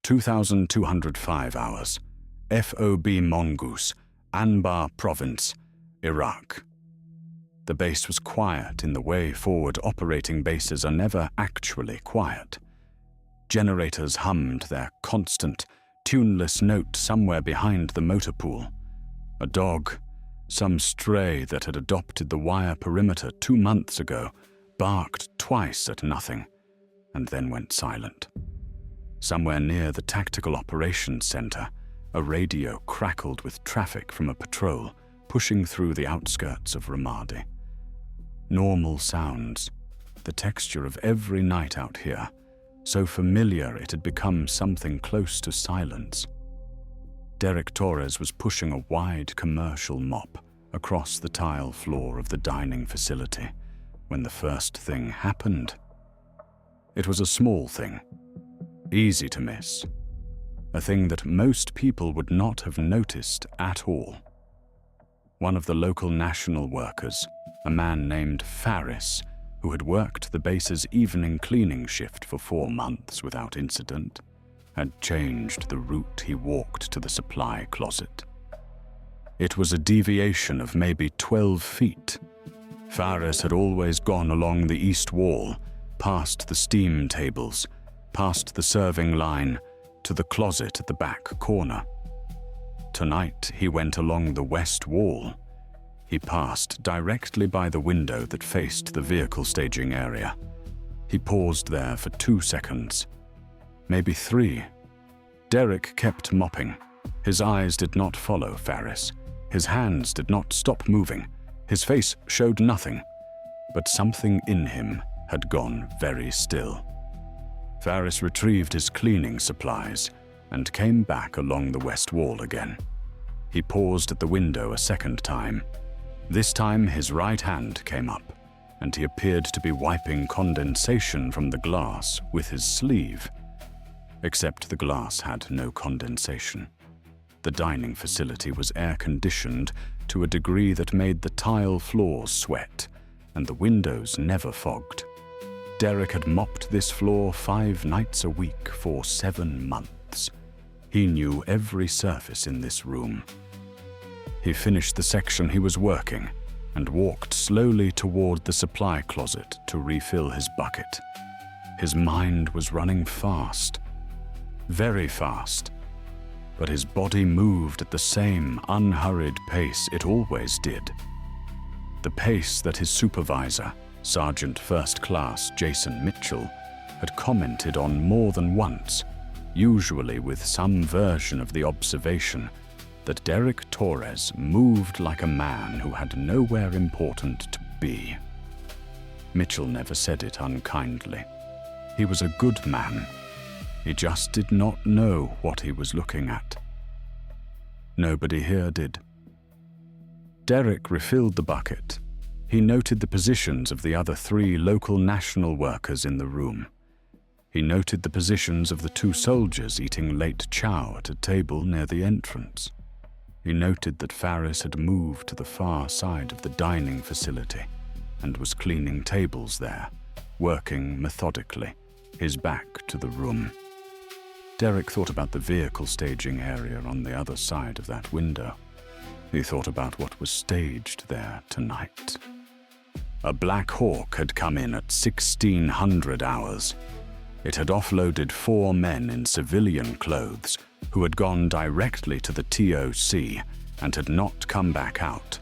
2,205 hours. FOB Mongoose, Anbar Province, Iraq. The base was quiet in the way forward operating bases are never actually quiet. Generators hummed their constant, tuneless note somewhere behind the motor pool. A dog, some stray that had adopted the wire perimeter 2 months ago, barked twice at nothing, and then went silent. Somewhere near the Tactical Operations Center, a radio crackled with traffic from a patrol pushing through the outskirts of Ramadi. Normal sounds, the texture of every night out here, so familiar it had become something close to silence. Derek Torres was pushing a wide commercial mop across the tile floor of the dining facility when the first thing happened. It was a small thing, easy to miss, a thing that most people would not have noticed at all. One of the local national workers, a man named Faris, who had worked the base's evening cleaning shift for 4 months without incident, had changed the route he walked to the supply closet. It was a deviation of maybe 12 feet. Faris had always gone along the east wall, past the steam tables, past the serving line, to the closet at the back corner. Tonight he went along the west wall. He passed directly by the window that faced the vehicle staging area. He paused there for 2 seconds, maybe 3. Derek kept mopping. His eyes did not follow Faris. His hands did not stop moving. His face showed nothing, but something in him had gone very still. Faris retrieved his cleaning supplies and came back along the west wall again. He paused at the window a second time. This time his right hand came up, and he appeared to be wiping condensation from the glass with his sleeve. Except the glass had no condensation. The dining facility was air-conditioned to a degree that made the tile floors sweat, and the windows never fogged. Derek had mopped this floor 5 nights a week for 7 months. He knew every surface in this room. He finished the section he was working and walked slowly toward the supply closet to refill his bucket. His mind was running fast, very fast, but his body moved at the same unhurried pace it always did. The pace that his supervisor, Sergeant First Class Jason Mitchell, had commented on more than once, usually with some version of the observation that Derek Torres moved like a man who had nowhere important to be. Mitchell never said it unkindly. He was a good man. He just did not know what he was looking at. Nobody here did. Derek refilled the bucket. He noted the positions of the other 3 local national workers in the room. He noted the positions of the 2 soldiers eating late chow at a table near the entrance. He noted that Faris had moved to the far side of the dining facility and was cleaning tables there, working methodically, his back to the room. Derek thought about the vehicle staging area on the other side of that window. He thought about what was staged there tonight. A Black Hawk had come in at 1600 hours. It had offloaded 4 men in civilian clothes who had gone directly to the TOC and had not come back out.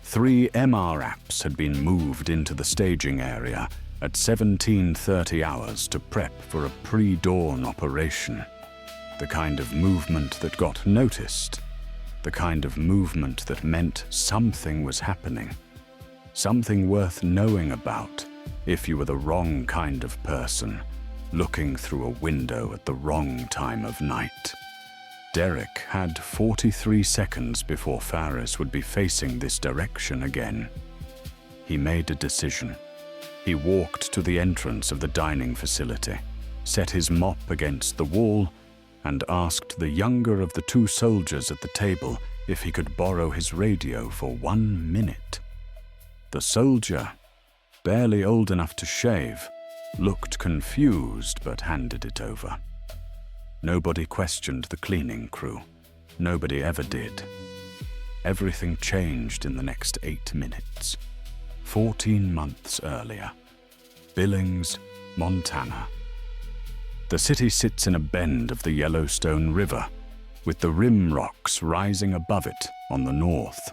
3 MR apps had been moved into the staging area at 1730 hours to prep for a pre-dawn operation. The kind of movement that got noticed. The kind of movement that meant something was happening. Something worth knowing about if you were the wrong kind of person, looking through a window at the wrong time of night. Derek had 43 seconds before Faris would be facing this direction again. He made a decision. He walked to the entrance of the dining facility, set his mop against the wall, and asked the younger of the 2 soldiers at the table if he could borrow his radio for 1 minute. The soldier, barely old enough to shave, looked confused but handed it over. Nobody questioned the cleaning crew. Nobody ever did. Everything changed in the next 8 minutes. 14 months earlier. Billings, Montana. The city sits in a bend of the Yellowstone River, with the rim rocks rising above it on the north.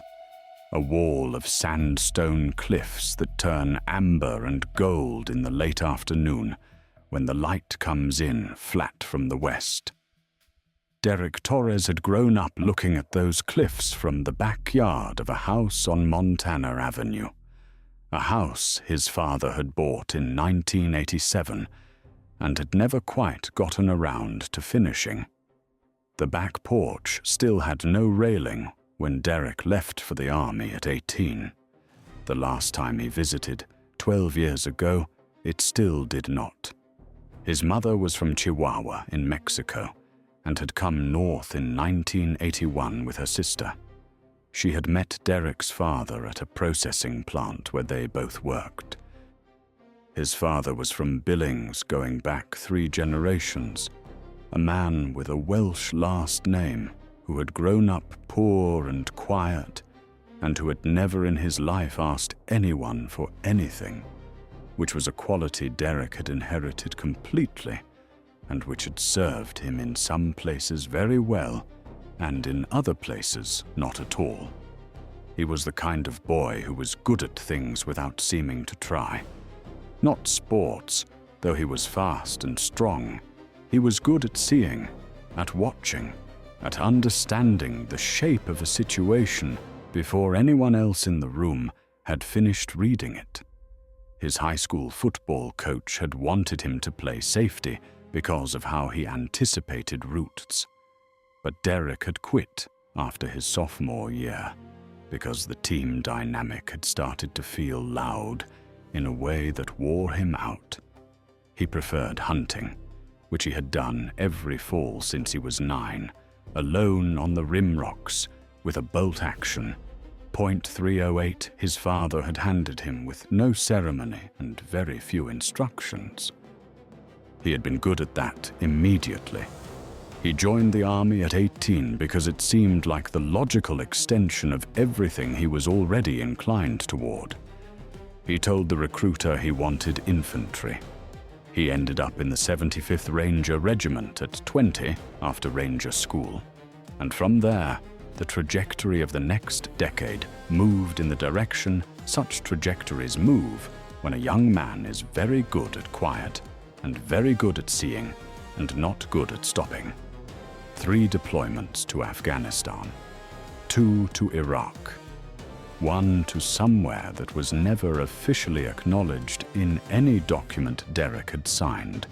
A wall of sandstone cliffs that turn amber and gold in the late afternoon when the light comes in flat from the west. Derek Torres had grown up looking at those cliffs from the backyard of a house on Montana Avenue, a house his father had bought in 1987 and had never quite gotten around to finishing. The back porch still had no railing when Derek left for the army at 18. The last time he visited, 12 years ago, it still did not. His mother was from Chihuahua in Mexico and had come north in 1981 with her sister. She had met Derek's father at a processing plant where they both worked. His father was from Billings, going back 3 generations, a man with a Welsh last name who had grown up poor and quiet and who had never in his life asked anyone for anything, which was a quality Derek had inherited completely and which had served him in some places very well and in other places not at all. He was the kind of boy who was good at things without seeming to try. Not sports, though he was fast and strong. He was good at seeing, at watching, at understanding the shape of a situation before anyone else in the room had finished reading it. His high school football coach had wanted him to play safety because of how he anticipated routes. But Derek had quit after his sophomore year because the team dynamic had started to feel loud in a way that wore him out. He preferred hunting, which he had done every fall since he was 9, alone on the rim rocks with a bolt action. .308 his father had handed him with no ceremony and very few instructions. He had been good at that immediately. He joined the army at 18 because it seemed like the logical extension of everything he was already inclined toward. He told the recruiter he wanted infantry. He ended up in the 75th Ranger Regiment at 20 after Ranger School, and from there, the trajectory of the next decade moved in the direction such trajectories move when a young man is very good at quiet and very good at seeing and not good at stopping. 3 deployments to Afghanistan, 2 to Iraq, 1 to somewhere that was never officially acknowledged in any document Derek had signed,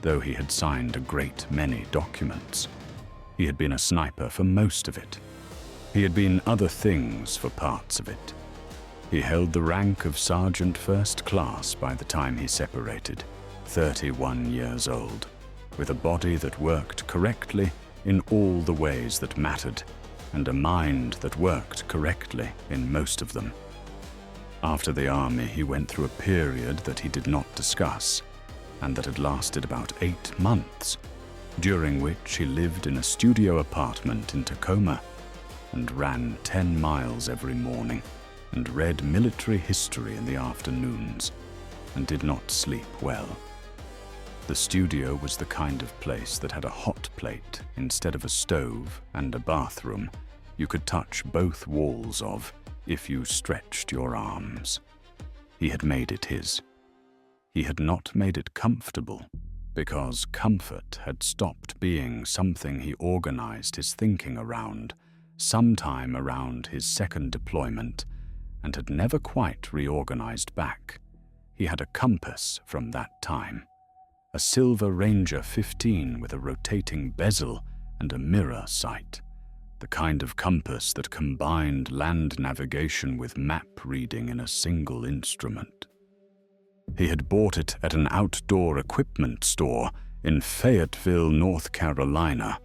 though he had signed a great many documents. He had been a sniper for most of it. He had been other things for parts of it. He held the rank of Sergeant First Class by the time he separated, 31 years old, with a body that worked correctly in all the ways that mattered, and a mind that worked correctly in most of them. After the army, he went through a period that he did not discuss, and that had lasted about 8 months, during which he lived in a studio apartment in Tacoma and ran 10 miles every morning and read military history in the afternoons and did not sleep well. The studio was the kind of place that had a hot plate instead of a stove and a bathroom you could touch both walls of if you stretched your arms. He had made it his. He had not made it comfortable because comfort had stopped being something he organized his thinking around sometime around his second deployment and had never quite reorganized back. He had a compass from that time. A silver Ranger 15 with a rotating bezel and a mirror sight, the kind of compass that combined land navigation with map reading in a single instrument. He had bought it at an outdoor equipment store in Fayetteville, North Carolina,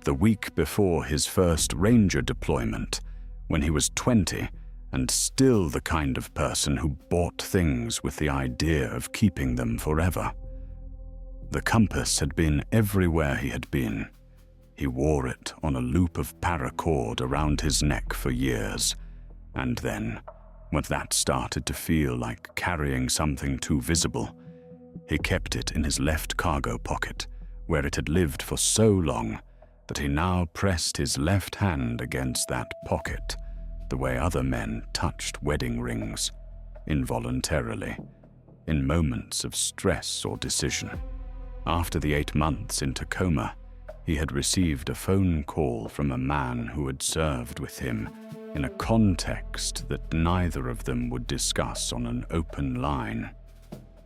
the week before his first Ranger deployment, when he was 20 and still the kind of person who bought things with the idea of keeping them forever. The compass had been everywhere he had been. He wore it on a loop of paracord around his neck for years, and then, when that started to feel like carrying something too visible, he kept it in his left cargo pocket, where it had lived for so long that he now pressed his left hand against that pocket, the way other men touched wedding rings, involuntarily, in moments of stress or decision. After the 8 months in Tacoma, he had received a phone call from a man who had served with him in a context that neither of them would discuss on an open line.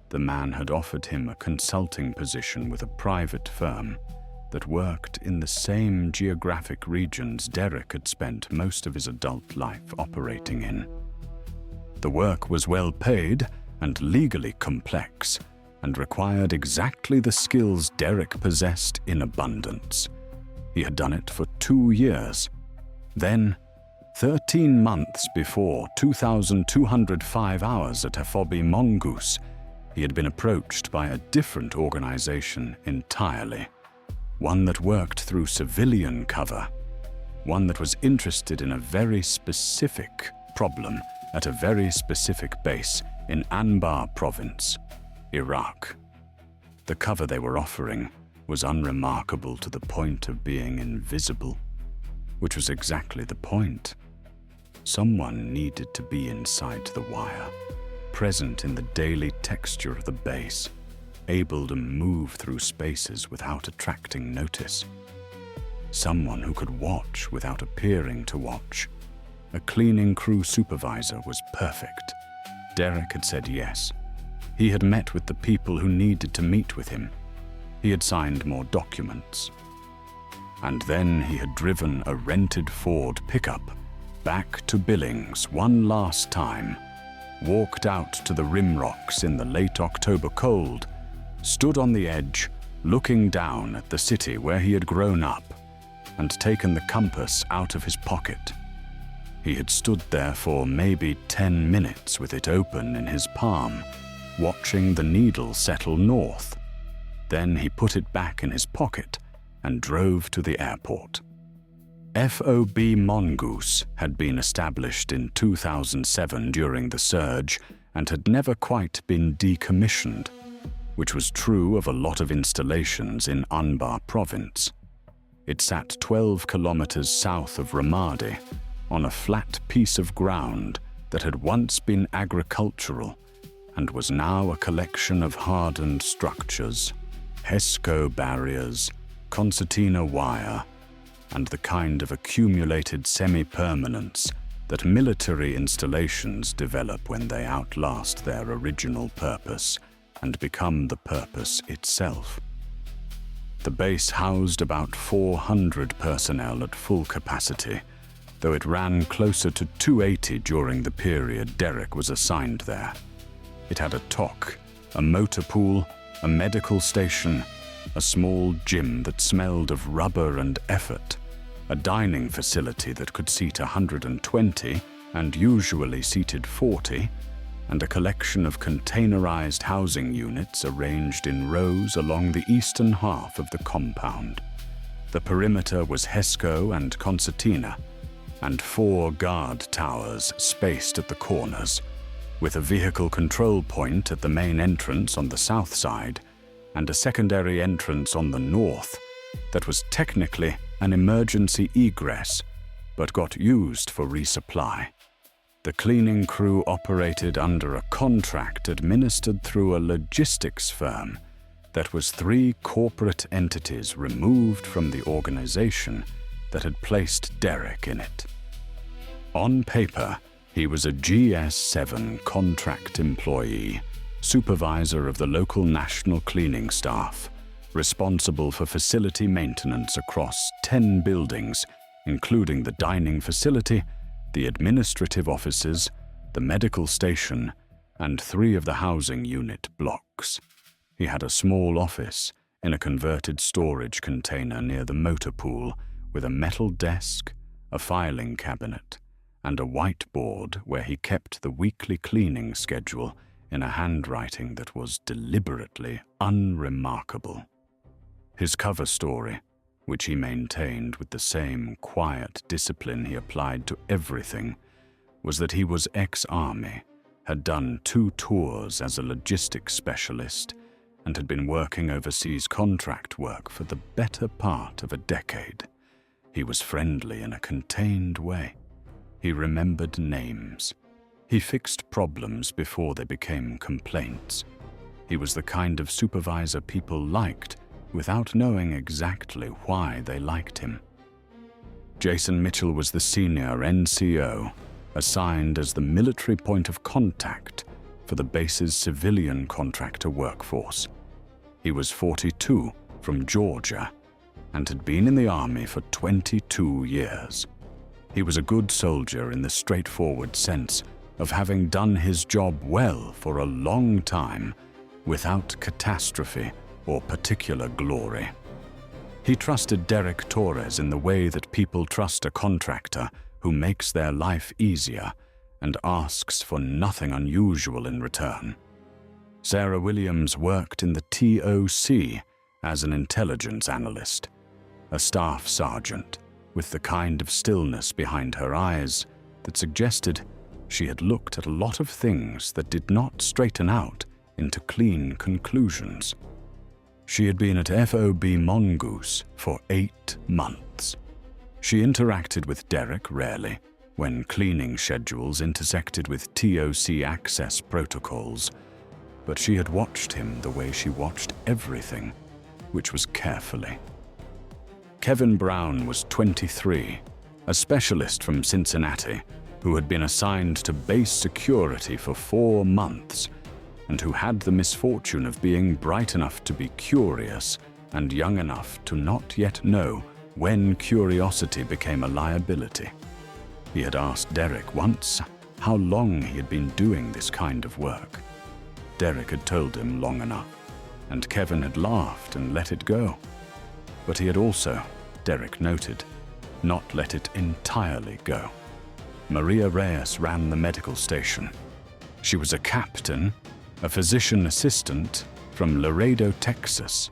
The man had offered him a consulting position with a private firm that worked in the same geographic regions Derek had spent most of his adult life operating in. The work was well paid and legally complex, and required exactly the skills Derek possessed in abundance. He had done it for 2 years. Then, 13 months before 2,205 hours at FOB Mongoose, he had been approached by a different organization entirely, one that worked through civilian cover, one that was interested in a very specific problem at a very specific base in Anbar Province, Iraq. The cover they were offering was unremarkable to the point of being invisible, which was exactly the point. Someone needed to be inside the wire, present in the daily texture of the base, able to move through spaces without attracting notice. Someone who could watch without appearing to watch. A cleaning crew supervisor was perfect. Derek had said yes. He had met with the people who needed to meet with him. He had signed more documents. And then he had driven a rented Ford pickup back to Billings one last time, walked out to the rim rocks in the late October cold, stood on the edge, looking down at the city where he had grown up, and taken the compass out of his pocket. He had stood there for maybe 10 minutes with it open in his palm, watching the needle settle north. Then he put it back in his pocket and drove to the airport. FOB Mongoose had been established in 2007 during the surge and had never quite been decommissioned, which was true of a lot of installations in Anbar Province. It sat 12 kilometers south of Ramadi, on a flat piece of ground that had once been agricultural and was now a collection of hardened structures, HESCO barriers, concertina wire, and the kind of accumulated semi-permanence that military installations develop when they outlast their original purpose and become the purpose itself. The base housed about 400 personnel at full capacity, though it ran closer to 280 during the period Derek was assigned there. It had a TOC, a motor pool, a medical station, a small gym that smelled of rubber and effort, a dining facility that could seat 120 and usually seated 40, and a collection of containerized housing units arranged in rows along the eastern half of the compound. The perimeter was HESCO and concertina, and 4 guard towers spaced at the corners, with a vehicle control point at the main entrance on the south side and a secondary entrance on the north that was technically an emergency egress, but got used for resupply. The cleaning crew operated under a contract administered through a logistics firm that was 3 corporate entities removed from the organization that had placed Derek in it. On paper, he was a GS-7 contract employee, supervisor of the local national cleaning staff, responsible for facility maintenance across 10 buildings, including the dining facility, the administrative offices, the medical station, and 3 of the housing unit blocks. He had a small office in a converted storage container near the motor pool with a metal desk, a filing cabinet, and a whiteboard where he kept the weekly cleaning schedule in a handwriting that was deliberately unremarkable. His cover story, which he maintained with the same quiet discipline he applied to everything, was that he was ex-army, had done 2 tours as a logistics specialist, and had been working overseas contract work for the better part of a decade. He was friendly in a contained way. He remembered names. He fixed problems before they became complaints. He was the kind of supervisor people liked without knowing exactly why they liked him. Jason Mitchell was the senior NCO, assigned as the military point of contact for the base's civilian contractor workforce. He was 42, from Georgia, and had been in the Army for 22 years. He was a good soldier in the straightforward sense of having done his job well for a long time, without catastrophe or particular glory. He trusted Derek Torres in the way that people trust a contractor who makes their life easier and asks for nothing unusual in return. Sarah Williams worked in the TOC as an intelligence analyst, a staff sergeant with the kind of stillness behind her eyes that suggested she had looked at a lot of things that did not straighten out into clean conclusions. She had been at FOB Mongoose for 8 months. She interacted with Derek rarely, when cleaning schedules intersected with TOC access protocols, but she had watched him the way she watched everything, which was carefully. Kevin Brown was 23, a specialist from Cincinnati who had been assigned to base security for 4 months and who had the misfortune of being bright enough to be curious and young enough to not yet know when curiosity became a liability. He had asked Derek once how long he had been doing this kind of work. Derek had told him long enough, and Kevin had laughed and let it go. But he had also, Derek noted, not let it entirely go. Maria Reyes ran the medical station. She was a captain, a physician assistant from Laredo, Texas,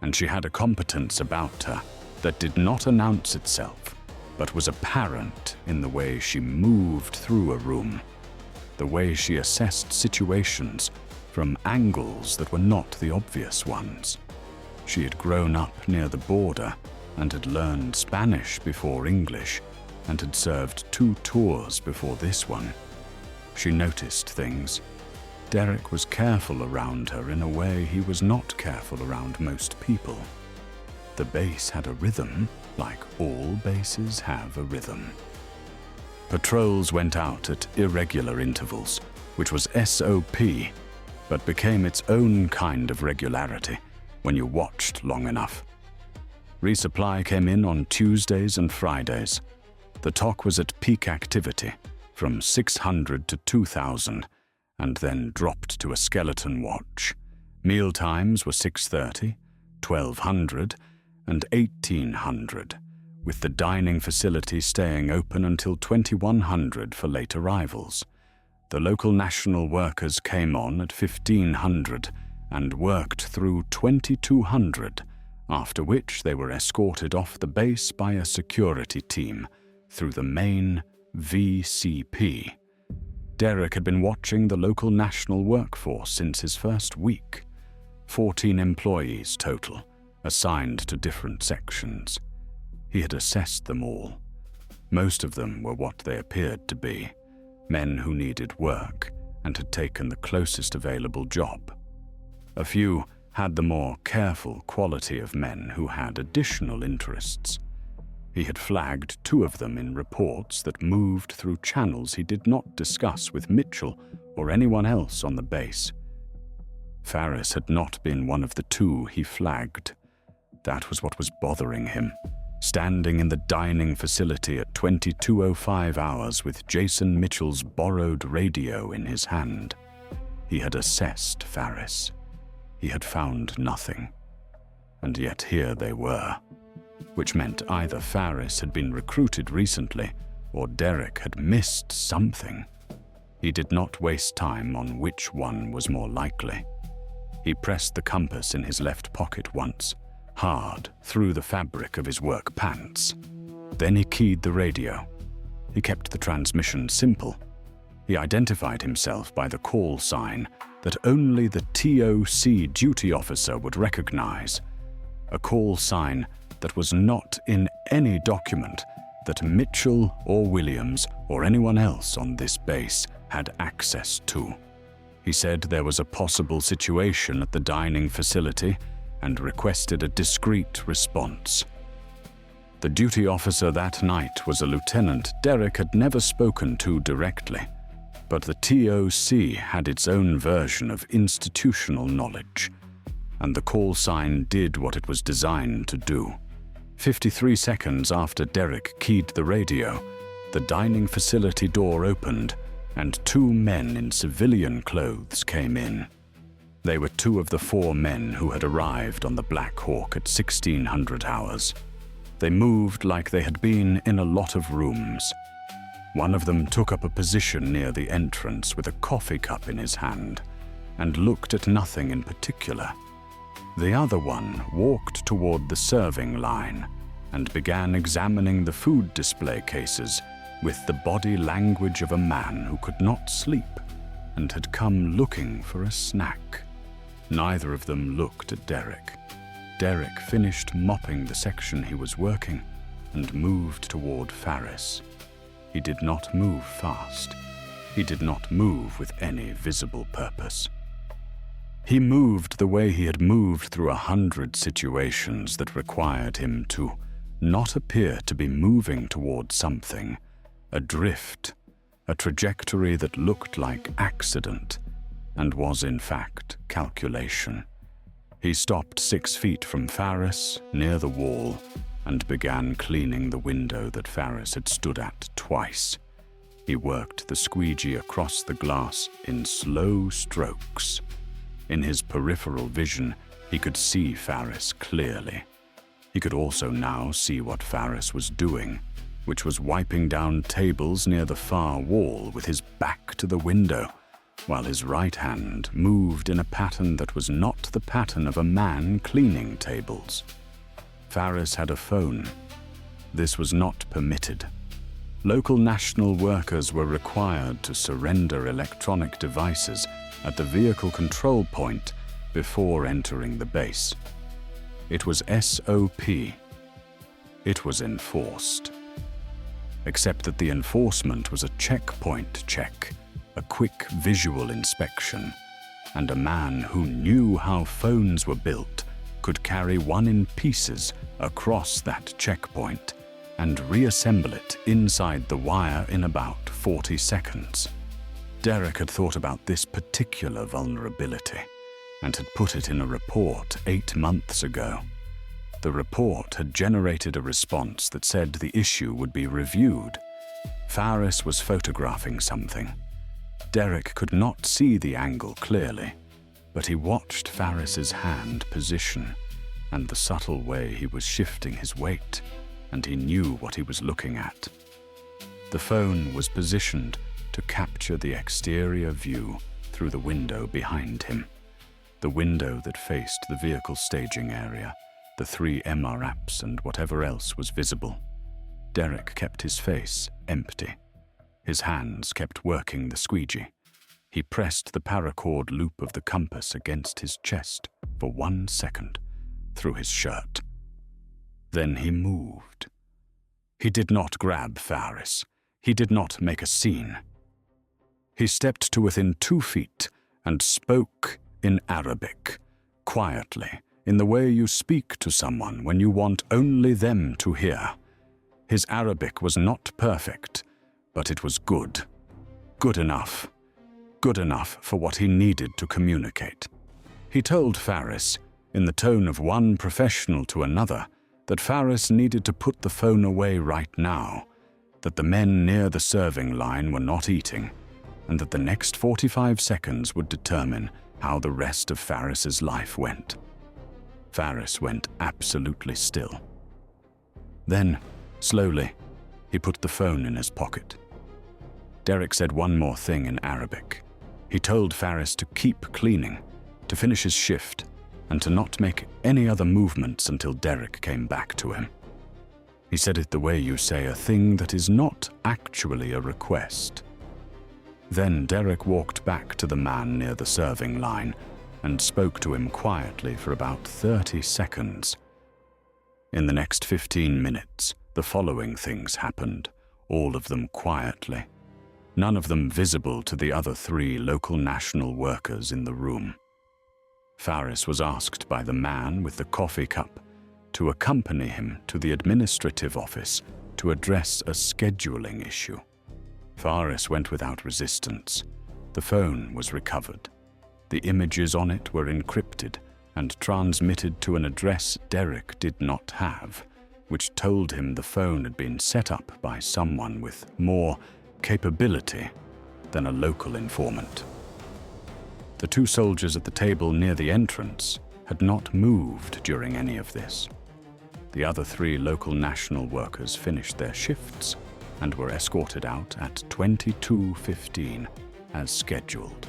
and she had a competence about her that did not announce itself, but was apparent in the way she moved through a room, the way she assessed situations from angles that were not the obvious ones. She had grown up near the border and had learned Spanish before English and had served 2 tours before this one. She noticed things. Derek was careful around her in a way he was not careful around most people. The base had a rhythm, like all bases have a rhythm. Patrols went out at irregular intervals, which was SOP, but became its own kind of regularity when you watched long enough. Resupply came in on Tuesdays and Fridays. The TOC was at peak activity, from 600 to 2,000, and then dropped to a skeleton watch. Meal times were 6:30, 1200, and 1800, with the dining facility staying open until 2100 for late arrivals. The local national workers came on at 1500 and worked through 2200, after which they were escorted off the base by a security team through the main VCP. Derek had been watching the local national workforce since his first week. 14 employees total, assigned to different sections. He had assessed them all. Most of them were what they appeared to be, men who needed work and had taken the closest available job. A few had the more careful quality of men who had additional interests. He had flagged 2 of them in reports that moved through channels he did not discuss with Mitchell or anyone else on the base. Faris had not been one of the 2 he flagged. That was what was bothering him, standing in the dining facility at 22:05 hours with Jason Mitchell's borrowed radio in his hand. He had assessed Faris. He had found nothing. And yet here they were, which meant either Faris had been recruited recently or Derek had missed something. He did not waste time on which one was more likely. He pressed the compass in his left pocket once, hard through the fabric of his work pants. Then he keyed the radio. He kept the transmission simple. He identified himself by the call sign that only the TOC duty officer would recognize, a call sign that was not in any document that Mitchell or Williams or anyone else on this base had access to. He said there was a possible situation at the dining facility and requested a discreet response. The duty officer that night was a lieutenant Derek had never spoken to directly, but the TOC had its own version of institutional knowledge, and the call sign did what it was designed to do. 53 seconds after Derek keyed the radio, the dining facility door opened and 2 men in civilian clothes came in. They were 2 of the 4 men who had arrived on the Black Hawk at 1600 hours. They moved like they had been in a lot of rooms. One of them took up a position near the entrance with a coffee cup in his hand and looked at nothing in particular. The other one walked toward the serving line and began examining the food display cases with the body language of a man who could not sleep and had come looking for a snack. Neither of them looked at Derek. Derek finished mopping the section he was working and moved toward Faris. He did not move fast. He did not move with any visible purpose. He moved the way he had moved through 100 situations that required him to not appear to be moving toward something, a drift, a trajectory that looked like accident and was in fact calculation. He stopped 6 feet from Faris, near the wall, and began cleaning the window that Faris had stood at twice. He worked the squeegee across the glass in slow strokes. In his peripheral vision, he could see Faris clearly. He could also now see what Faris was doing, which was wiping down tables near the far wall with his back to the window, while his right hand moved in a pattern that was not the pattern of a man cleaning tables. Faris had a phone. This was not permitted. Local national workers were required to surrender electronic devices at the vehicle control point before entering the base. It was SOP. It was enforced. Except that the enforcement was a checkpoint check, a quick visual inspection, and a man who knew how phones were built could carry one in pieces across that checkpoint and reassemble it inside the wire in about 40 seconds. Derek had thought about this particular vulnerability and had put it in a report 8 months ago. The report had generated a response that said the issue would be reviewed. Faris was photographing something. Derek could not see the angle clearly, but he watched Faris's hand position and the subtle way he was shifting his weight, and he knew what he was looking at. The phone was positioned to capture the exterior view through the window behind him, the window that faced the vehicle staging area, the 3 MRAPs and whatever else was visible. Derek kept his face empty. His hands kept working the squeegee. He pressed the paracord loop of the compass against his chest for 1 second, through his shirt. Then he moved. He did not grab Faris. He did not make a scene. He stepped to within 2 feet and spoke in Arabic, quietly, in the way you speak to someone when you want only them to hear. His Arabic was not perfect, but it was good. Good enough for what he needed to communicate. He told Faris, in the tone of one professional to another, that Faris needed to put the phone away right now, that the men near the serving line were not eating, and that the next 45 seconds would determine how the rest of Faris's life went. Faris went absolutely still. Then, slowly, he put the phone in his pocket. Derek said one more thing in Arabic. He told Faris to keep cleaning, to finish his shift, and to not make any other movements until Derek came back to him. He said it the way you say a thing that is not actually a request. Then Derek walked back to the man near the serving line and spoke to him quietly for about 30 seconds. In the next 15 minutes, the following things happened, all of them quietly, none of them visible to the other 3 local national workers in the room. Faris was asked by the man with the coffee cup to accompany him to the administrative office to address a scheduling issue. Faris went without resistance. The phone was recovered. The images on it were encrypted and transmitted to an address Derek did not have, which told him the phone had been set up by someone with more capability than a local informant. The 2 soldiers at the table near the entrance had not moved during any of this. The other 3 local national workers finished their shifts and were escorted out at 22:15 as scheduled.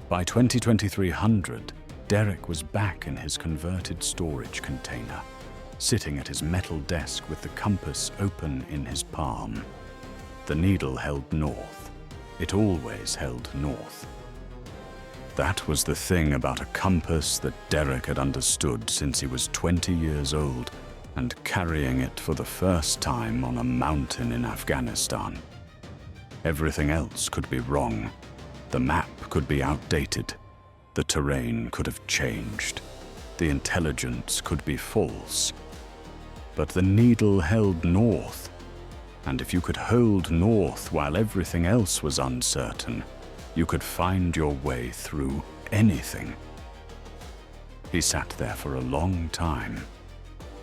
By 2300, Derek was back in his converted storage container, sitting at his metal desk with the compass open in his palm. The needle held north. It always held north. That was the thing about a compass that Derek had understood since he was 20 years old and carrying it for the first time on a mountain in Afghanistan. Everything else could be wrong. The map could be outdated. The terrain could have changed. The intelligence could be false. But the needle held north, and if you could hold north while everything else was uncertain, you could find your way through anything. He sat there for a long time.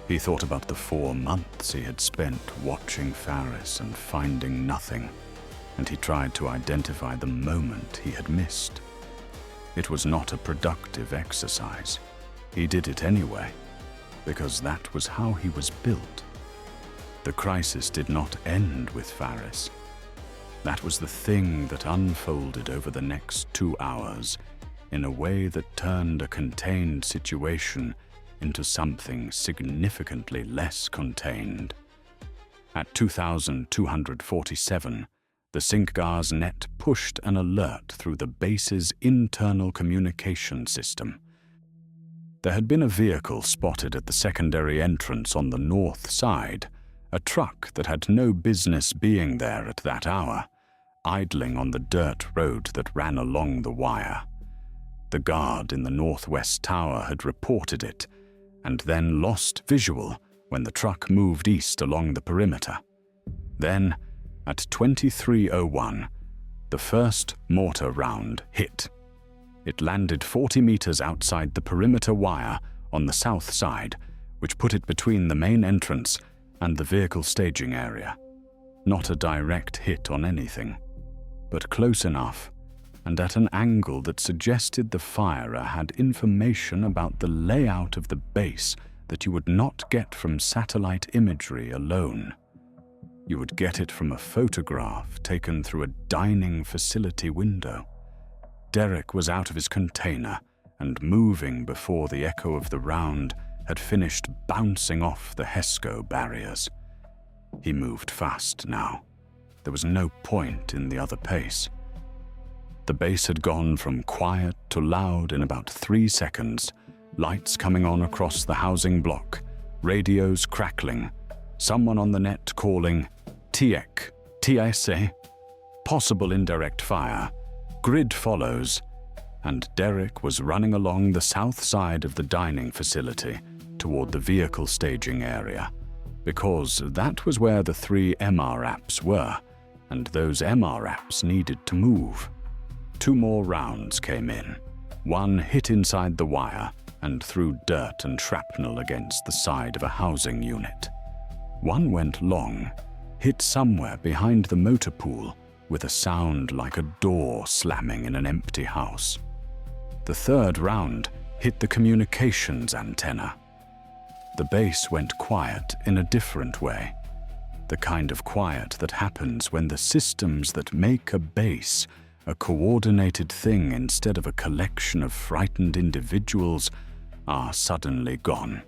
He thought about the 4 months he had spent watching Faris and finding nothing, and he tried to identify the moment he had missed. It was not a productive exercise. He did it anyway, because that was how he was built. The crisis did not end with Faris. That was the thing that unfolded over the next 2 hours in a way that turned a contained situation into something significantly less contained. At 2247, the Sinkgar's net pushed an alert through the base's internal communication system. There had been a vehicle spotted at the secondary entrance on the north side, a truck that had no business being there at that hour, idling on the dirt road that ran along the wire. The guard in the northwest tower had reported it, and then lost visual when the truck moved east along the perimeter. Then, at 23:01, the first mortar round hit. It landed 40 meters outside the perimeter wire on the south side, which put it between the main entrance and the vehicle staging area. Not a direct hit on anything, but close enough and at an angle that suggested the firer had information about the layout of the base that you would not get from satellite imagery alone. You would get it from a photograph taken through a dining facility window. Derek was out of his container and moving before the echo of the round had finished bouncing off the HESCO barriers. He moved fast now. There was no point in the other pace. The base had gone from quiet to loud in about 3 seconds, lights coming on across the housing block, radios crackling, someone on the net calling, TIEC, TSA, possible indirect fire, grid follows, and Derek was running along the south side of the dining facility toward the vehicle staging area, because that was where the 3 MRAPs were, and those MRAPs needed to move. 2 more rounds came in. One hit inside the wire and threw dirt and shrapnel against the side of a housing unit. One went long, hit somewhere behind the motor pool with a sound like a door slamming in an empty house. The 3rd round hit the communications antenna. The base went quiet in a different way. the kind of quiet that happens when the systems that make a base a coordinated thing instead of a collection of frightened individuals are suddenly gone.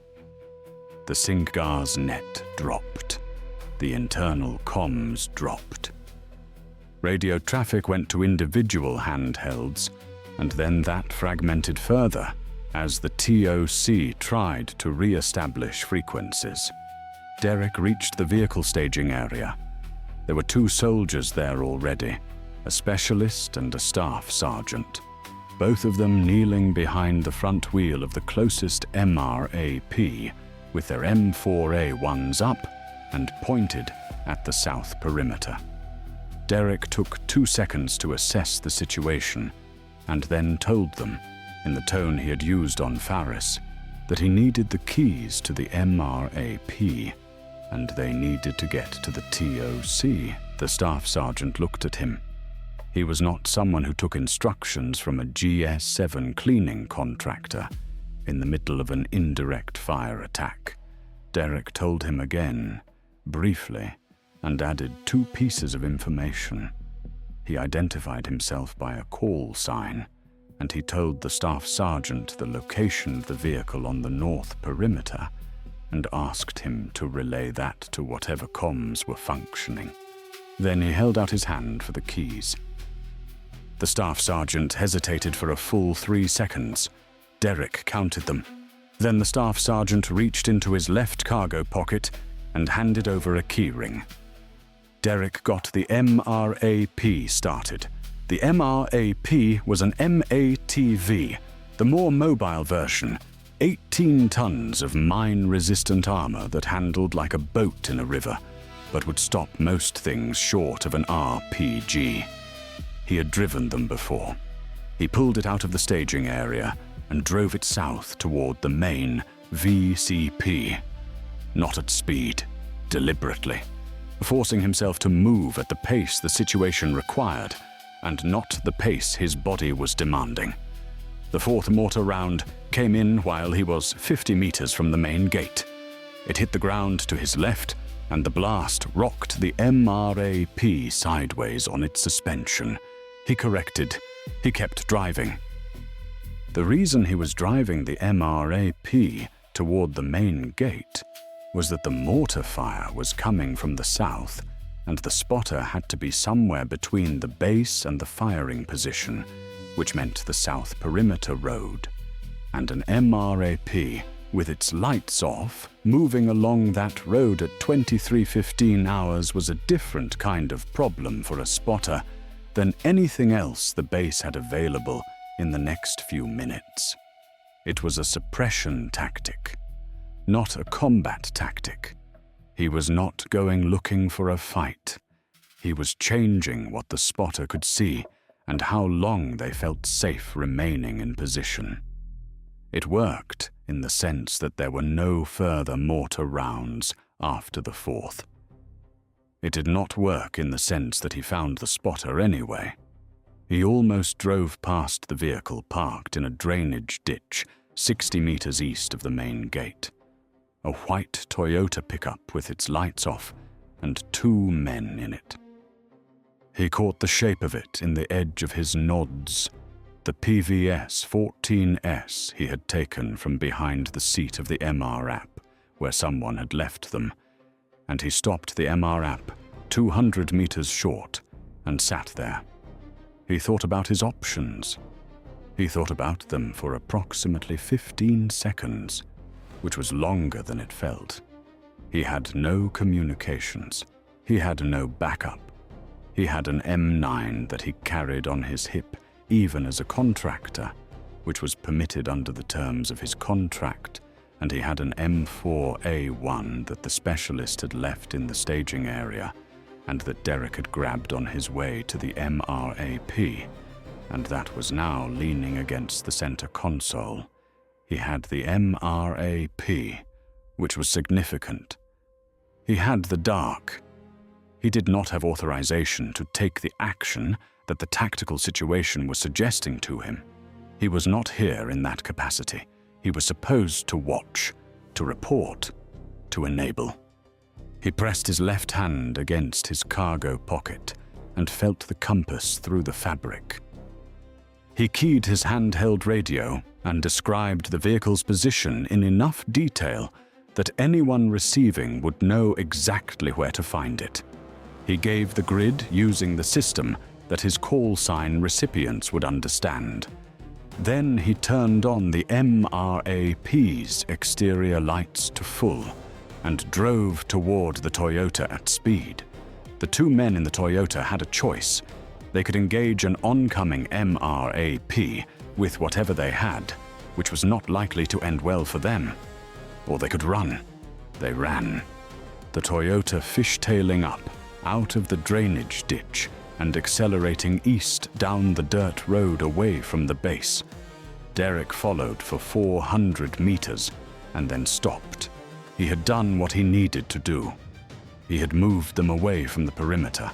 The Singhar's net dropped. The internal comms dropped. Radio traffic went to individual handhelds, and then that fragmented further as the TOC tried to re-establish frequencies. Derek reached the vehicle staging area. There were 2 soldiers there already, a specialist and a staff sergeant, both of them kneeling behind the front wheel of the closest MRAP, with their M4A1s up and pointed at the south perimeter. Derek took 2 seconds to assess the situation, and then told them, in the tone he had used on Faris, that he needed the keys to the MRAP, and they needed to get to the TOC. The staff sergeant looked at him. He was not someone who took instructions from a GS7 cleaning contractor in the middle of an indirect fire attack. Derek told him again, briefly, and added 2 pieces of information. He identified himself by a call sign, and he told the staff sergeant the location of the vehicle on the north perimeter, and asked him to relay that to whatever comms were functioning. Then he held out his hand for the keys. The staff sergeant hesitated for a full 3 seconds. Derek counted them. Then the staff sergeant reached into his left cargo pocket and handed over a keyring. Derek got the MRAP started. The MRAP was an MATV, the more mobile version, 18 tons of mine-resistant armor that handled like a boat in a river, but would stop most things short of an RPG. He had driven them before. He pulled it out of the staging area and drove it south toward the main VCP. Not at speed, deliberately, forcing himself to move at the pace the situation required, and not the pace his body was demanding. The 4th mortar round came in while he was 50 meters from the main gate. It hit the ground to his left, and the blast rocked the MRAP sideways on its suspension. He corrected. He kept driving. The reason he was driving the MRAP toward the main gate was that the mortar fire was coming from the south, and the spotter had to be somewhere between the base and the firing position, which meant the south perimeter road. And an MRAP, with its lights off, moving along that road at 23:15 hours was a different kind of problem for a spotter than anything else the base had available in the next few minutes. It was a suppression tactic, not a combat tactic. He was not going looking for a fight. He was changing what the spotter could see and how long they felt safe remaining in position. It worked in the sense that there were no further mortar rounds after the 4th. It did not work in the sense that he found the spotter anyway. He almost drove past the vehicle parked in a drainage ditch 60 meters east of the main gate. A white Toyota pickup with its lights off and 2 men in it. He caught the shape of it in the edge of his nods, the PVS-14S he had taken from behind the seat of the MRAP, where someone had left them, and he stopped the MRAP 200 meters short and sat there. He thought about his options. He thought about them for approximately 15 seconds, which was longer than it felt. He had no communications. He had no backup. He had an M9 that he carried on his hip, even as a contractor, which was permitted under the terms of his contract, and he had an M4A1 that the specialist had left in the staging area, and that Derek had grabbed on his way to the MRAP, and that was now leaning against the center console. He had the MRAP, which was significant. He had the dark. He did not have authorization to take the action that the tactical situation was suggesting to him. He was not here in that capacity. He was supposed to watch, to report, to enable. He pressed his left hand against his cargo pocket and felt the compass through the fabric. He keyed his handheld radio and described the vehicle's position in enough detail that anyone receiving would know exactly where to find it. He gave the grid using the system that his call sign recipients would understand. Then he turned on the MRAP's exterior lights to full and drove toward the Toyota at speed. The two men in the Toyota had a choice. They could engage an oncoming MRAP with whatever they had, which was not likely to end well for them. Or they could run. They ran. The Toyota fishtailing up, out of the drainage ditch, and accelerating east down the dirt road away from the base. Derek followed for 400 meters and then stopped. He had done what he needed to do. He had moved them away from the perimeter.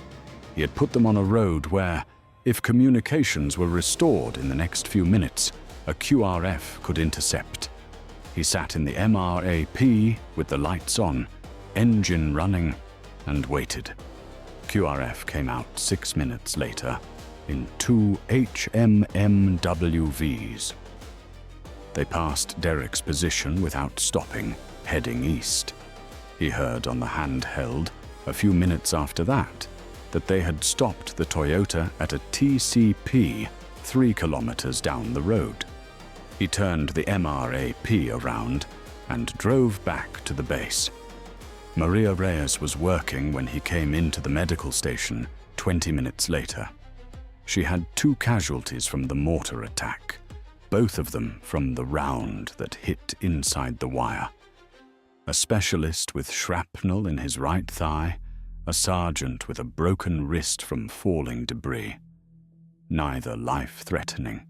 He had put them on a road where, if communications were restored in the next few minutes, a QRF could intercept. He sat in the MRAP with the lights on, engine running, and waited. QRF came out 6 minutes later in 2 HMMWVs. They passed Derek's position without stopping, heading east. He heard on the handheld, a few minutes after that they had stopped the Toyota at a TCP 3 kilometers down the road. He turned the MRAP around and drove back to the base. Maria Reyes was working when he came into the medical station 20 minutes later. She had 2 casualties from the mortar attack, both of them from the round that hit inside the wire. A specialist with shrapnel in his right thigh, a sergeant with a broken wrist from falling debris. Neither life-threatening.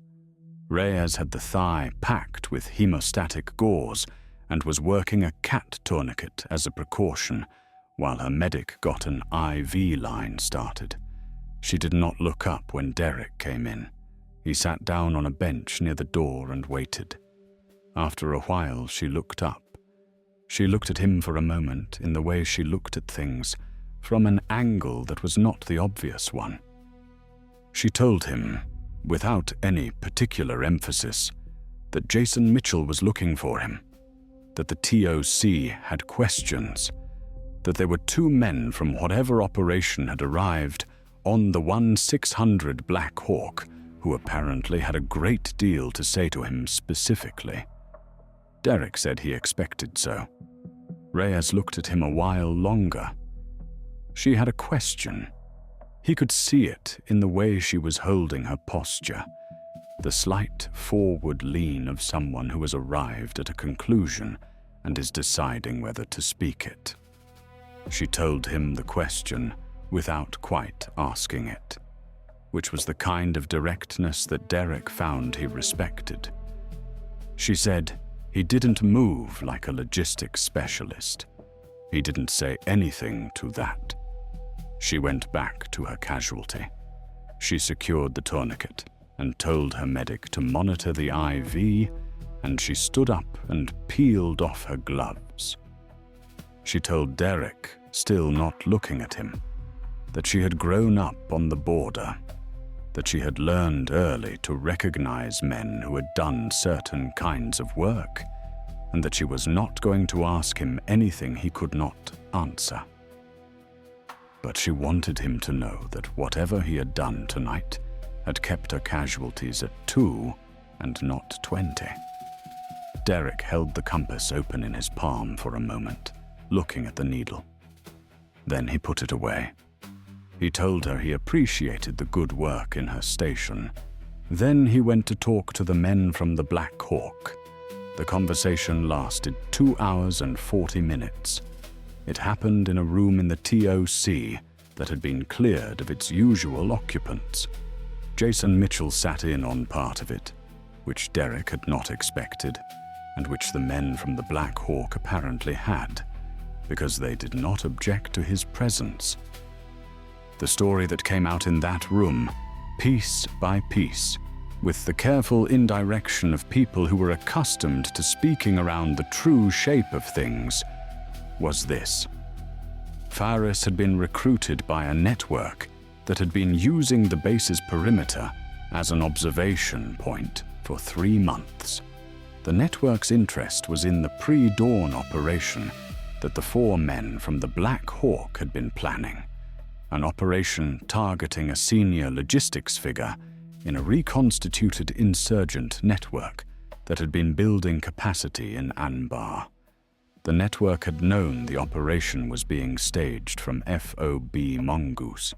Reyes had the thigh packed with hemostatic gauze and was working a cat tourniquet as a precaution while her medic got an IV line started. She did not look up when Derek came in. He sat down on a bench near the door and waited. After a while, she looked up. She looked at him for a moment in the way she looked at things, from an angle that was not the obvious one. She told him, without any particular emphasis, that Jason Mitchell was looking for him, that the TOC had questions, that there were 2 men from whatever operation had arrived on the 1600 Black Hawk who apparently had a great deal to say to him specifically. Derek said he expected so. Reyes looked at him a while longer. She had a question. He could see it in the way she was holding her posture, the slight forward lean of someone who has arrived at a conclusion and is deciding whether to speak it. She told him the question without quite asking it, which was the kind of directness that Derek found he respected. She said he didn't move like a logistics specialist. He didn't say anything to that. She went back to her casualty. She secured the tourniquet and told her medic to monitor the IV, and she stood up and peeled off her gloves. She told Derek, still not looking at him, that she had grown up on the border, that she had learned early to recognize men who had done certain kinds of work, and that she was not going to ask him anything he could not answer. But she wanted him to know that whatever he had done tonight had kept her casualties at 2 and not 20. Derek held the compass open in his palm for a moment, looking at the needle. Then he put it away. He told her he appreciated the good work in her station. Then he went to talk to the men from the Black Hawk. The conversation lasted 2 hours and 40 minutes. It happened in a room in the TOC that had been cleared of its usual occupants. Jason Mitchell sat in on part of it, which Derek had not expected, and which the men from the Black Hawk apparently had, because they did not object to his presence. The story that came out in that room, piece by piece, with the careful indirection of people who were accustomed to speaking around the true shape of things, was this. Faris had been recruited by a network that had been using the base's perimeter as an observation point for 3 months. The network's interest was in the pre-dawn operation that the 4 men from the Black Hawk had been planning, an operation targeting a senior logistics figure in a reconstituted insurgent network that had been building capacity in Anbar. The network had known the operation was being staged from FOB Mongoose.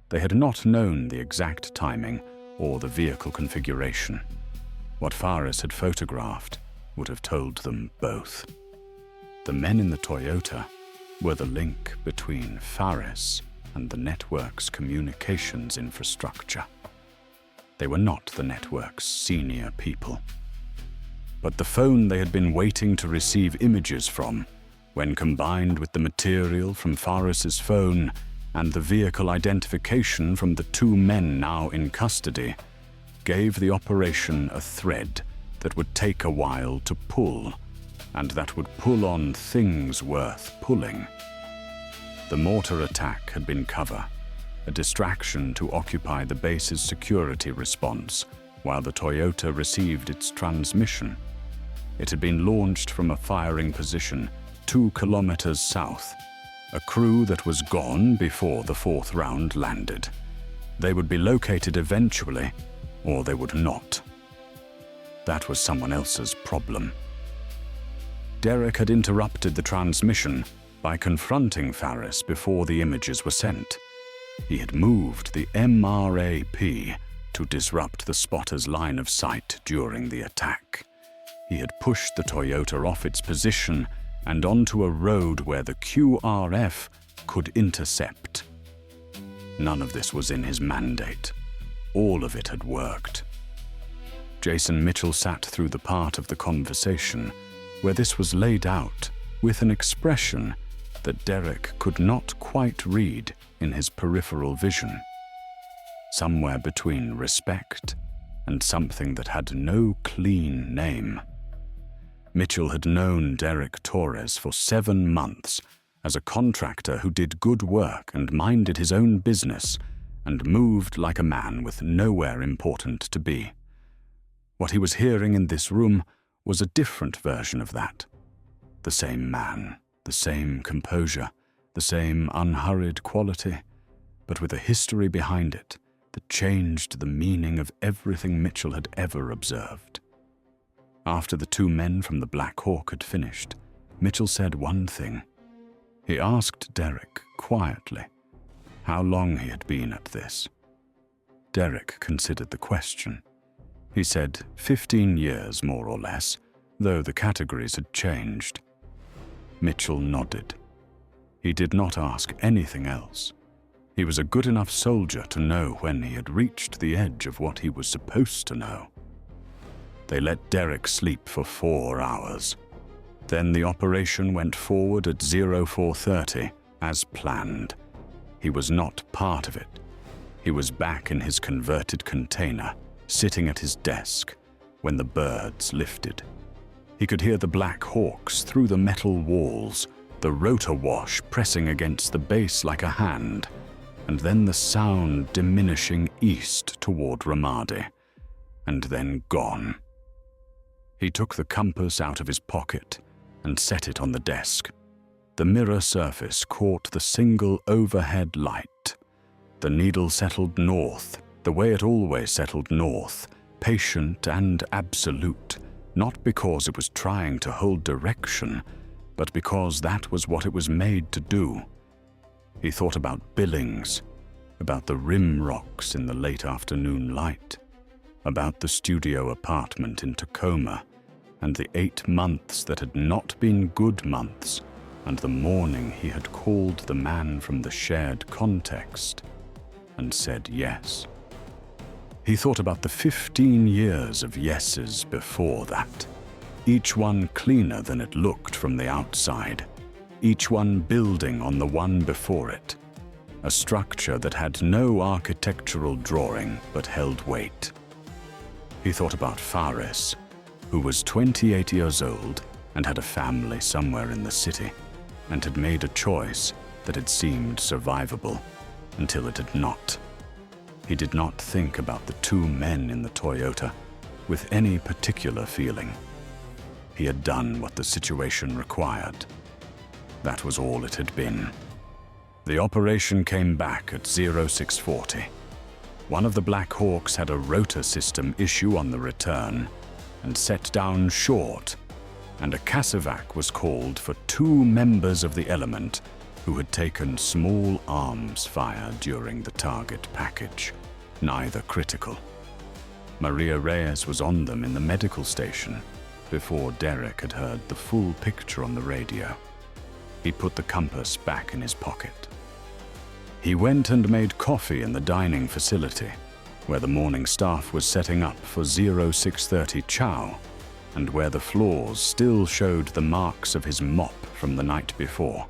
They had not known the exact timing or the vehicle configuration. What Faris had photographed would have told them both. The men in the Toyota were the link between Faris and the network's communications infrastructure. They were not the network's senior people. But the phone they had been waiting to receive images from, when combined with the material from Faris's phone and the vehicle identification from the 2 men now in custody, gave the operation a thread that would take a while to pull, and that would pull on things worth pulling. The mortar attack had been cover, a distraction to occupy the base's security response while the Toyota received its transmission. It had been launched from a firing position 2 kilometers south, a crew that was gone before the 4th round landed. They would be located eventually, or they would not. That was someone else's problem. Derek had interrupted the transmission by confronting Faris before the images were sent. He had moved the MRAP to disrupt the spotter's line of sight during the attack. He had pushed the Toyota off its position and onto a road where the QRF could intercept. None of this was in his mandate. All of it had worked. Jason Mitchell sat through the part of the conversation where this was laid out with an expression that Derek could not quite read in his peripheral vision. Somewhere between respect and something that had no clean name. Mitchell had known Derek Torres for 7 months as a contractor who did good work and minded his own business and moved like a man with nowhere important to be. What he was hearing in this room was a different version of that. The same man, the same composure, the same unhurried quality, but with a history behind it that changed the meaning of everything Mitchell had ever observed. After the 2 men from the Black Hawk had finished, Mitchell said one thing. He asked Derek quietly how long he had been at this. Derek considered the question. He said 15 years, more or less, though the categories had changed. Mitchell nodded. He did not ask anything else. He was a good enough soldier to know when he had reached the edge of what he was supposed to know. They let Derek sleep for 4 hours. Then the operation went forward at 0430, as planned. He was not part of it. He was back in his converted container, sitting at his desk, when the birds lifted. He could hear the Black Hawks through the metal walls, the rotor wash pressing against the base like a hand, and then the sound diminishing east toward Ramadi, and then gone. He took the compass out of his pocket and set it on the desk. The mirror surface caught the single overhead light. The needle settled north, the way it always settled north, patient and absolute, not because it was trying to hold direction, but because that was what it was made to do. He thought about Billings, about the rim rocks in the late afternoon light, about the studio apartment in Tacoma, and the 8 months that had not been good months, and the morning he had called the man from the shared context and said yes. He thought about the 15 years of yeses before that, each one cleaner than it looked from the outside, each one building on the one before it, a structure that had no architectural drawing but held weight. He thought about Faris, who was 28 years old and had a family somewhere in the city, and had made a choice that had seemed survivable until it had not. He did not think about the two men in the Toyota with any particular feeling. He had done what the situation required. That was all it had been. The operation came back at 0640. One of the Black Hawks had a rotor system issue on the return and set down short, and a cassevac was called for 2 members of the element who had taken small arms fire during the target package, neither critical. Maria Reyes was on them in the medical station before Derek had heard the full picture on the radio. He put the compass back in his pocket. He went and made coffee in the dining facility, where the morning staff was setting up for 0630 chow, and where the floors still showed the marks of his mop from the night before.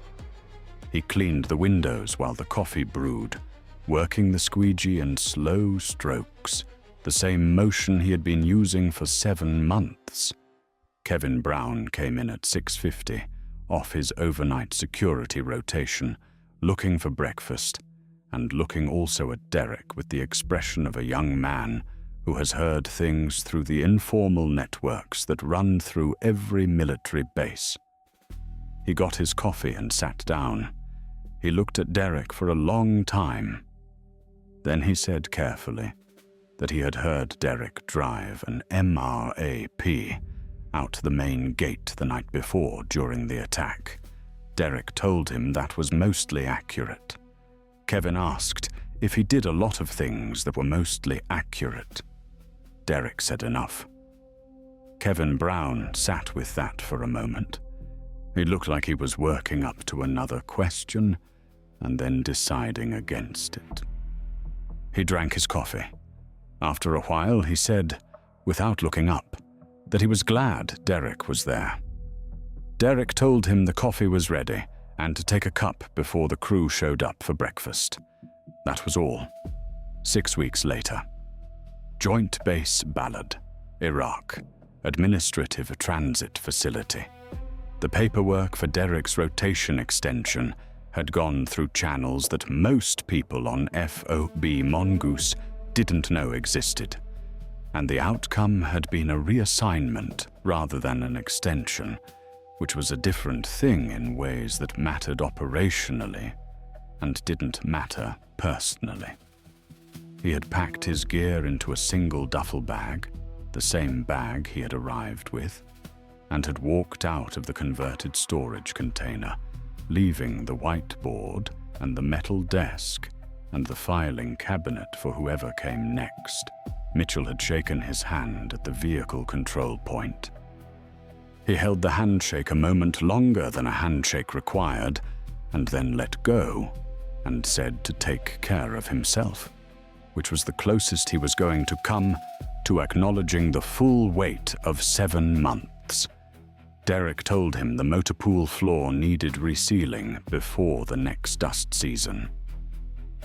He cleaned the windows while the coffee brewed, working the squeegee in slow strokes, the same motion he had been using for 7 months. Kevin Brown came in at 6:50, off his overnight security rotation, looking for breakfast, and looking also at Derek with the expression of a young man who has heard things through the informal networks that run through every military base. He got his coffee and sat down. He looked at Derek for a long time. Then he said carefully that he had heard Derek drive an MRAP out the main gate the night before during the attack. Derek told him that was mostly accurate. Kevin asked if he did a lot of things that were mostly accurate. Derek said enough. Kevin Brown sat with that for a moment. He looked like he was working up to another question and then deciding against it. He drank his coffee. After a while, he said, without looking up, that he was glad Derek was there. Derek told him the coffee was ready and to take a cup before the crew showed up for breakfast. That was all. 6 weeks later. Joint Base Balad, Iraq, Administrative Transit Facility. The paperwork for Derek's rotation extension had gone through channels that most people on FOB Mongoose didn't know existed, and the outcome had been a reassignment rather than an extension, which was a different thing in ways that mattered operationally and didn't matter personally. He had packed his gear into a single duffel bag, the same bag he had arrived with, and had walked out of the converted storage container, leaving the whiteboard and the metal desk and the filing cabinet for whoever came next. Mitchell had shaken his hand at the vehicle control point. He held the handshake a moment longer than a handshake required, and then let go and said to take care of himself, which was the closest he was going to come to acknowledging the full weight of 7 months. Derek told him the motor pool floor needed resealing before the next dust season.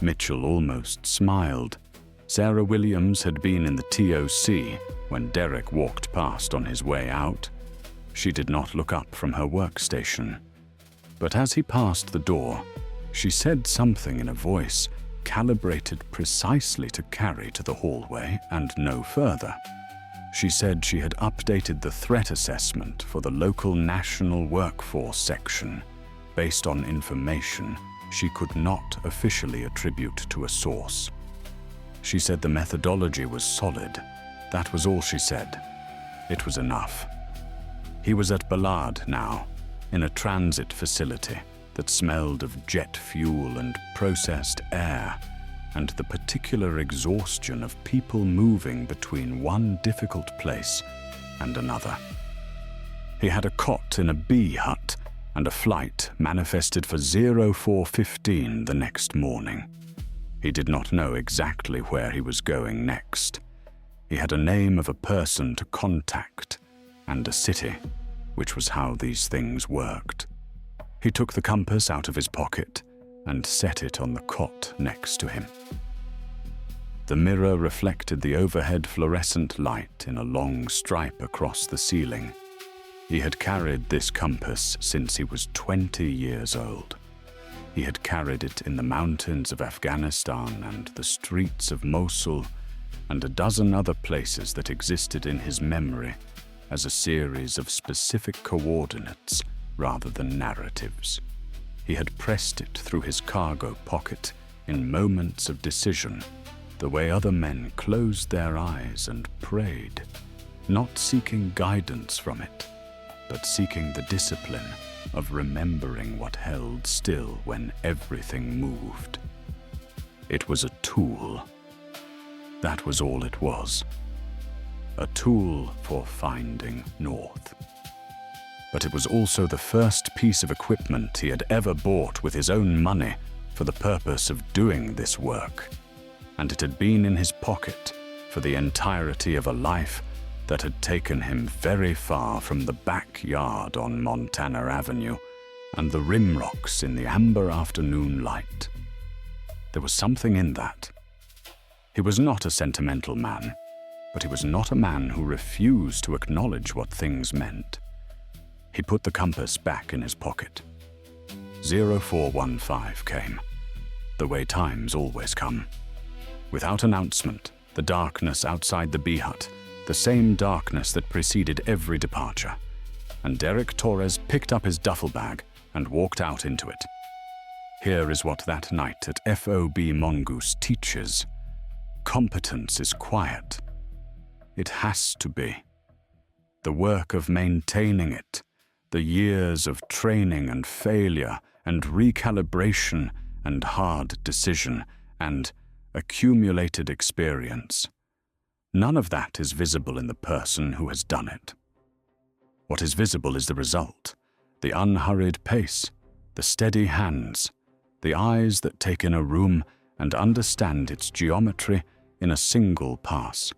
Mitchell almost smiled. Sarah Williams had been in the TOC when Derek walked past on his way out. She did not look up from her workstation. But as he passed the door, she said something in a voice calibrated precisely to carry to the hallway and no further. She said she had updated the threat assessment for the local national workforce section based on information she could not officially attribute to a source. She said the methodology was solid. That was all she said. It was enough. He was at Balad now, in a transit facility that smelled of jet fuel and processed air, and the particular exhaustion of people moving between one difficult place and another. He had a cot in a bee hut, and a flight manifested for 0415 the next morning. He did not know exactly where he was going next. He had a name of a person to contact, and a city, which was how these things worked. He took the compass out of his pocket and set it on the cot next to him. The mirror reflected the overhead fluorescent light in a long stripe across the ceiling. He had carried this compass since he was 20 years old. He had carried it in the mountains of Afghanistan and the streets of Mosul and a dozen other places that existed in his memory as a series of specific coordinates rather than narratives. He had pressed it through his cargo pocket in moments of decision, the way other men closed their eyes and prayed, not seeking guidance from it, but seeking the discipline of remembering what held still when everything moved. It was a tool. That was all it was. A tool for finding north. But it was also the first piece of equipment he had ever bought with his own money for the purpose of doing this work, and it had been in his pocket for the entirety of a life that had taken him very far from the backyard on Montana Avenue and the rim rocks in the amber afternoon light. There was something in that. He was not a sentimental man, but he was not a man who refused to acknowledge what things meant. He put the compass back in his pocket. 0415 came, the way times always come. Without announcement, the darkness outside the bee hut, the same darkness that preceded every departure, and Derek Torres picked up his duffel bag and walked out into it. Here is what that night at FOB Mongoose teaches. Competence is quiet. It has to be. The work of maintaining it, the years of training and failure and recalibration and hard decision and accumulated experience. None of that is visible in the person who has done it. What is visible is the result, the unhurried pace, the steady hands, the eyes that take in a room and understand its geometry in a single pass.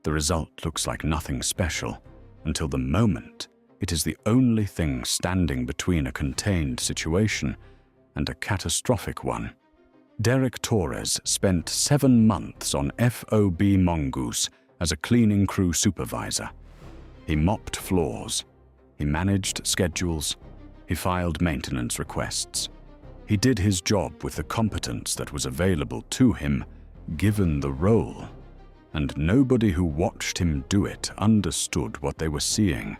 The result looks like nothing special until the moment it is the only thing standing between a contained situation and a catastrophic one. Derek Torres spent 7 months on FOB Mongoose as a cleaning crew supervisor. He mopped floors. He managed schedules. He filed maintenance requests. He did his job with the competence that was available to him, given the role, and nobody who watched him do it understood what they were seeing.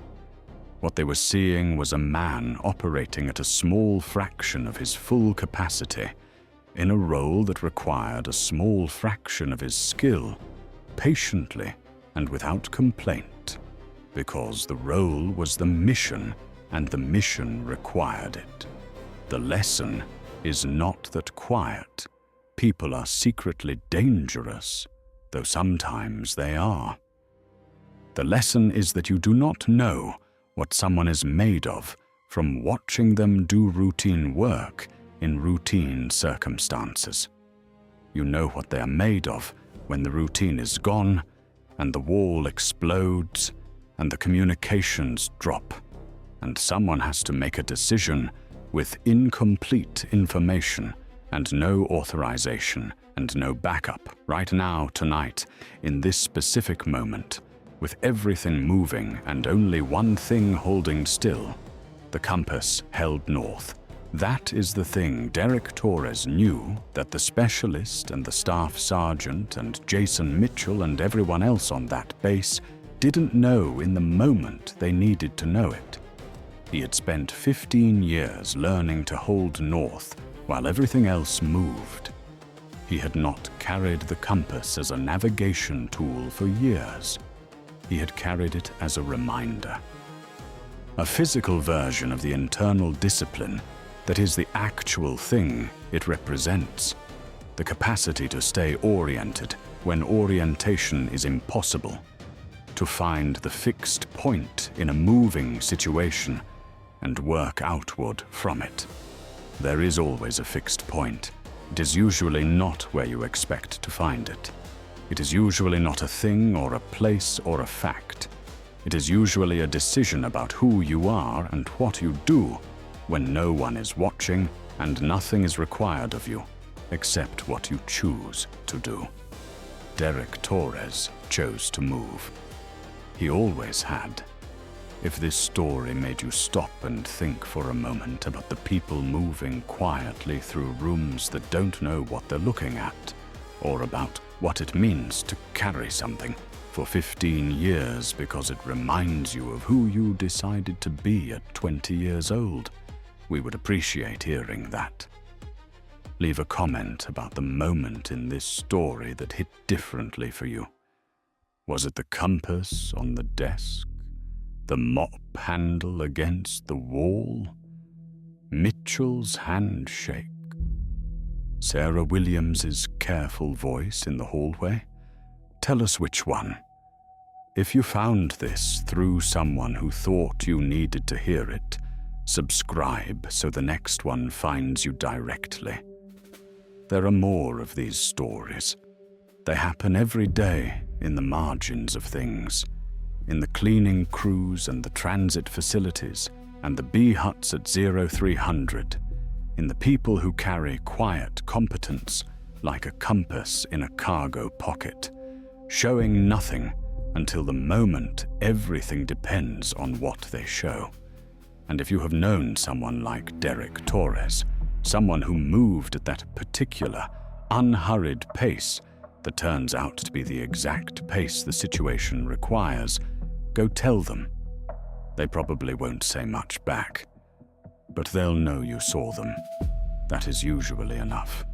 What they were seeing was a man operating at a small fraction of his full capacity, in a role that required a small fraction of his skill, patiently and without complaint, because the role was the mission and the mission required it. The lesson is not that quiet people are secretly dangerous, though sometimes they are. The lesson is that you do not know what someone is made of from watching them do routine work in routine circumstances. You know what they are made of when the routine is gone and the wall explodes and the communications drop and someone has to make a decision with incomplete information and no authorization and no backup right now, tonight, in this specific moment, with everything moving and only one thing holding still. The compass held north. That is the thing Derek Torres knew that the specialist and the staff sergeant and Jason Mitchell and everyone else on that base didn't know in the moment they needed to know it. He had spent 15 years learning to hold north while everything else moved. He had not carried the compass as a navigation tool for years. He had carried it as a reminder. A physical version of the internal discipline that is the actual thing it represents. The capacity to stay oriented when orientation is impossible. To find the fixed point in a moving situation and work outward from it. There is always a fixed point. It is usually not where you expect to find it. It is usually not a thing or a place or a fact. It is usually a decision about who you are and what you do when no one is watching and nothing is required of you except what you choose to do. Derek Torres chose to move. He always had. If this story made you stop and think for a moment about the people moving quietly through rooms that don't know what they're looking at, or about what it means to carry something for 15 years because it reminds you of who you decided to be at 20 years old, we would appreciate hearing that. Leave a comment about the moment in this story that hit differently for you. Was it the compass on the desk? The mop handle against the wall? Mitchell's handshake? Sarah Williams's careful voice in the hallway? Tell us which one. If you found this through someone who thought you needed to hear it, subscribe so the next one finds you directly. There are more of these stories. They happen every day in the margins of things, in the cleaning crews and the transit facilities and the bee huts at 0300, in the people who carry quiet competence like a compass in a cargo pocket, showing nothing until the moment everything depends on what they show. And if you have known someone like Derek Torres, someone who moved at that particular, unhurried pace that turns out to be the exact pace the situation requires, go tell them. They probably won't say much back, but they'll know you saw them. That is usually enough.